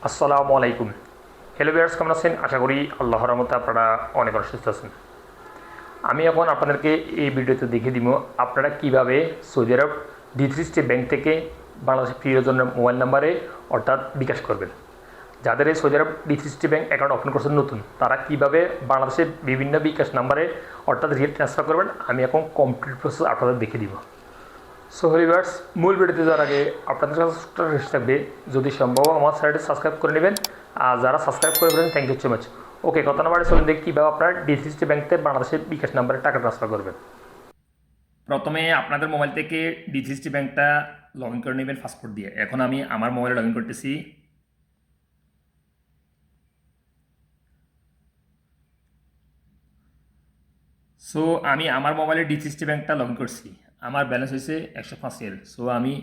আসসালামু আলাইকুম। Hello viewers, কেমন আছেন? আশা করি আল্লাহর রহমতে আপনারা অনেক সুস্থ আছেন। আমি এখন আপনাদেরকে এই ভিডিওতে দেখিয়ে দিব আপনারা কিভাবে সৌদি আরব D360 ব্যাংক থেকে বাংলাদেশের প্রিয়জনের মোবাইল নাম্বারে অর্থাৎ বিকাশ করবেন। যাদের এই সৌদি আরব D360 ব্যাংক অ্যাকাউন্ট ওপেন করছেন নতুন, তারা কিভাবে বাংলাদেশের বিভিন্ন বিকাশ নাম্বারে অর্থাৎ রিয়েল ট্রান্সফার করবেন, আমি এখন কমপ্লিট প্রসেস আপনাদের দেখিয়ে দিব। সো ভিউয়ার্স, মূল ভিডিওতে যাওয়ার আগে আপনাদের কাছে রিকোয়েস্ট থাকবে, যদি সম্ভব আমার চ্যানেলটি সাবস্ক্রাইব করে নেবেন। আর যারা সাবস্ক্রাইব করে ফেলেন, থ্যাংক ইউ সো মাচ। ওকে, কথা নাম্বারে চলুন দেখি কীভাবে আপনার D360 ব্যাংক থেকে বাংলাদেশের বিকাশ নাম্বারে টাকা ট্রান্সফার করবেন। প্রথমে আপনাদের মোবাইল থেকে D360 ব্যাংকটা লগ ইন করে নেবেন পাসপোর্ট দিয়ে। এখন আমি আমার মোবাইলে লগ ইন করতেছি। সো আমি আমার মোবাইলে D360 ব্যাংকটা লগ ইন করছি। আমার ব্যালেন্স হয়েছে 105 রিয়াল। সো আমি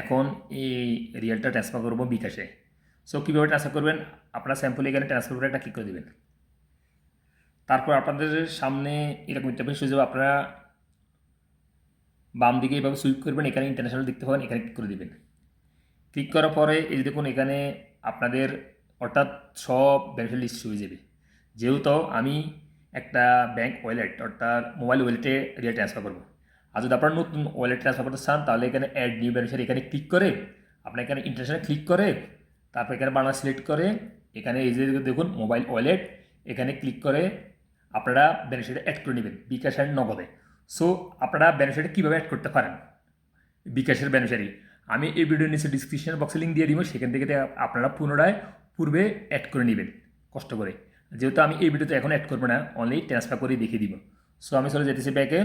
এখন এই রিয়ালটা ট্রান্সফার করবো বিকাশে। সো কীভাবে ট্রান্সফার করবেন, আপনারা স্যাম্পল এখানে ট্রান্সফার করে একটা ক্লিক করে দেবেন। তারপর আপনাদের সামনে এরকম ইন্টারফেস হয়ে যাবে। আপনারা বাম দিকে এইভাবে সুইপ করবেন, এখানে ইন্টারন্যাশনাল দেখতে পাবেন, এখানে ক্লিক করে দেবেন। ক্লিক করার পরে এই যে দেখুন, এখানে আপনাদের অর্থাৎ সব ব্যাংকের লিস্ট হয়ে যাবে। যেহেতু আমি একটা ব্যাংক ওয়ালেট অর্থাৎ মোবাইল ওয়ালেটে রিয়াল ট্রান্সফার করবো। আর যদি আপনারা নতুন ওয়ালেট ট্রান্সফার করতে চান, তাহলে এখানে অ্যাড নিউ ব্যালেন্সের এখানে ক্লিক করে আপনার এখানে ইন্টারন্যাশনাল ক্লিক করে তারপর এখানে বাংলা সিলেক্ট করে এখানে এই যে দেখুন মোবাইল ওয়ালেট, এখানে ক্লিক করে আপনারা বেনিফিট অ্যাড করে নেবেন বিকাশ অ্যান্ড নগদে। সো আপনারা বেনিফিট কীভাবে অ্যাড করতে পারেন বিকাশের বেনিফিশিয়ারি, আমি এই ভিডিওর নিচে ডিসক্রিপশন বক্সে লিঙ্ক দিয়ে দিব, সেখান থেকে আপনারা পুনরায় পূর্বে অ্যাড করে নেবেন কষ্ট করে। যেহেতু আমি এই ভিডিওতে এখন অ্যাড করবো না, অনলি ট্রান্সফার করে দেখিয়ে দিব। সো আমি চলে যেতেছি ব্যাকে।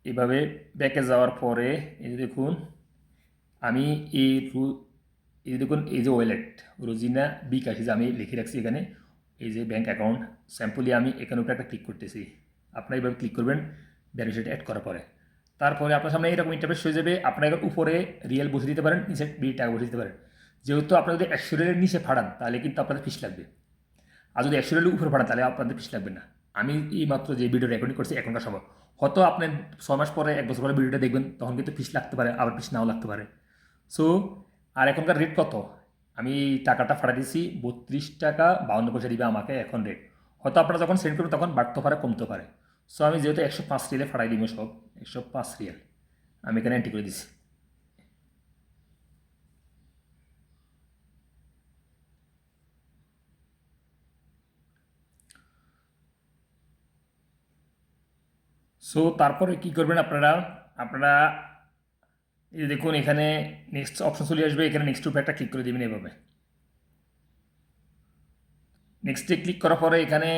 এভাবে ব্যাকে যাওয়ার পরে এই যে দেখুন, আমি এই দেখুন এই যে ওয়ালেট রোজিনা বিকাশ, যে আমি লিখে রাখছি এখানে এই যে ব্যাঙ্ক অ্যাকাউন্ট স্যাম্পলি, আমি এখানে উপরে একটা ক্লিক করতেছি। আপনারা এইভাবে ক্লিক করবেন বেনিফিট অ্যাড করার পরে। তারপরে আপনার সামনে এরকম ইন্টারফেস হয়ে যাবে। আপনারা এখানে উপরে রিয়েল বসে দিতে পারেন, নিচে টাকা বসে দিতে পারেন। যেহেতু আপনারা যদি 100 রিয়ালের নিচে ফাড়ান তাহলে কিন্তু আপনাদের ফিস লাগবে, আর যদি 100 রিয়ালের উপরে ফাড়ান তাহলে আপনাদের ফিস লাগবে না। আমি এই মাত্র যে ভিডিও রেকর্ডিং করছি এখনকার সময়, হয়তো আপনি 6 মাস পরে 1 বছর পরে ভিডিওটা দেখবেন, তখন কিন্তু ফিস লাগতে পারে, আবার ফিস নাও লাগতে পারে। সো আর এখনকার রেট কত, আমি টাকাটা ফাটা দিয়েছি 32 টাকা 52 পয়সা দিবে আমাকে এখন রেট। হয়তো আপনারা যখন সেন্ড করবেন তখন বাড়তে পারে কমতে পারে। সো আমি যেহেতু 105 রিয়ালে ফাটাই দিব, সব 105 রিয়াল আমি এখানে এন্ট্রি করে দিচ্ছি। সো তারপরে কি করবেন আপনারা, আপনারা এই দেখুন এখানে নেক্সট অপশন চলে আসবে, এখানে নেক্সট উপরে একটা ক্লিক করে দেবেন এভাবে। নেক্সটে ক্লিক করার পরে এখানে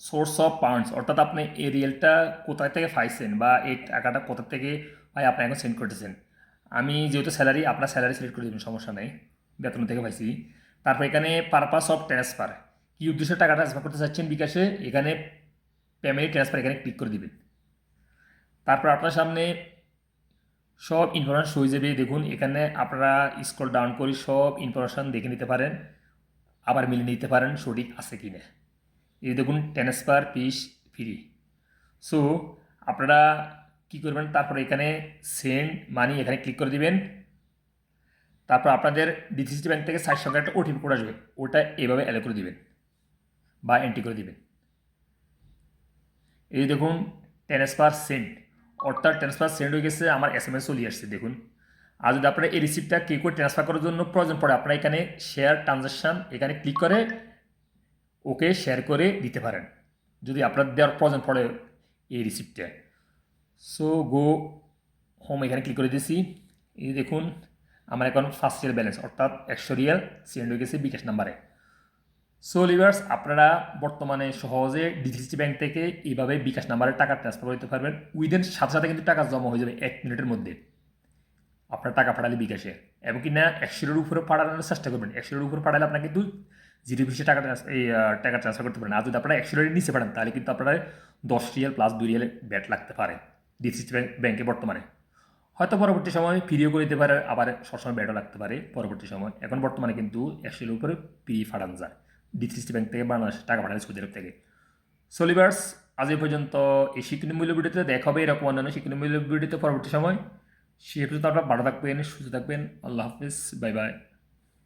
সোর্স অফ ফান্ডস অর্থাৎ আপনি এই রিয়েলটা কোথায় থেকে পাইছেন বা এই টাকাটা কোথা থেকে ভাই আপনি এখন সেন্ড করতেছেন। আমি যেহেতু স্যালারি, আপনার স্যালারি সিলেক্ট করে দেবেন, সমস্যা নেই, বেতন থেকে পাইছি। তারপর এখানে পারপাস অফ ট্রান্সফার, কী উদ্দেশ্যে টাকা ট্রান্সফার করতে চাচ্ছেন বিকাশে, এখানে পেমেন্ট ট্রান্সফার এখানে ক্লিক করে দিবেন। তারপর আপনার সামনে সব ইনফরমেশন হয়ে যাবে। দেখুন এখানে আপনারা স্ক্রল ডাউন করে সব ইনফরমেশান দেখে নিতে পারেন, আবার মিলিয়ে নিতে পারেন সঠিক আছে কি না। এই দেখুন ট্রান্সফার ফিস ফ্রি। সো আপনারা কী করবেন, তারপর এখানে সেন্ড মানি এখানে ক্লিক করে দিবেন। তারপর আপনাদের D360 ব্যাংক থেকে 60 সংখ্যার একটা ওটিপি কোড আসবে, ওটা এভাবে অ্যালো করে দিবেন বা এন্ট্রি করে দিবেন। এই দেখুন ট্রান্সফার সেন্ড, অর্থাৎ ট্রান্সফার সেন্ড হয়ে গেছে, আমার SMS চলে আসছে দেখুন। আর যদি আপনারা এই রিসিপ্টটা কি করে ট্রান্সফার করার জন্য প্রয়োজন পড়ে, আপনারা এখানে শেয়ার ট্রানজাকশান এখানে ক্লিক করে ওকে শেয়ার করে দিতে পারেন যদি আপনার দেওয়ার প্রয়োজন পড়ে এই রিসিপ্টটা। সো গো হোম এখানে ক্লিক করে দিয়েছি। এই দেখুন আমার এখন ফার্স্ট রিয়াল ব্যালেন্স অর্থাৎ 100 রিয়াল সেন্ড হয়ে গেছে বিকাশ নাম্বারে। সো লিভার্স, আপনারা বর্তমানে সহজে D360 ব্যাংক থেকে এইভাবে বিকাশ নাম্বারে টাকা ট্রান্সফার করতে পারবেন। উইদিন সাথে সাথে কিন্তু টাকা জমা হয়ে যাবে 1 মিনিটের মধ্যে আপনার টাকা পাঠালে বিকাশে। এবং কি না 100-এর উপরে পাঠানোর চেষ্টা করবেন, 100-এর উপরে পাঠালে আপনাকে কিন্তু জিরো ফিসে টাকা ট্রান্সফার করতে পারেন। আর যদি আপনারা 100-এর নিচে পাঠান তাহলে কিন্তু আপনারা 10 রিয়াল প্লাস 2 রিয়াল ব্যাট লাগতে পারে D360 ব্যাংকে বর্তমানে। হয়তো পরবর্তী সময় ফ্রিও করে দিতে পারে, আবার সবসময় ব্যাটও লাগতে পারে পরবর্তী সময়। এখন বর্তমানে কিন্তু 100-এর উপরে ফ্রি পাঠানো যায় D360 ব্যাংক থেকে, বাংলাদেশ টাকা পাঠালে সৌদি আরব থেকে। সো লিভার্স, আজ এই পর্যন্ত এই শিক্ষণীয় মূল্য ভিডিওতে দেখা হবে এরকম অন্যান্য শিক্ষণীয় মূল্য ভিডিওতে পরবর্তী সময়। সে পর্যন্ত আপনারা ভালো থাকবেন, সুস্থ থাকবেন। আল্লাহ হাফিজ, বাই বাই।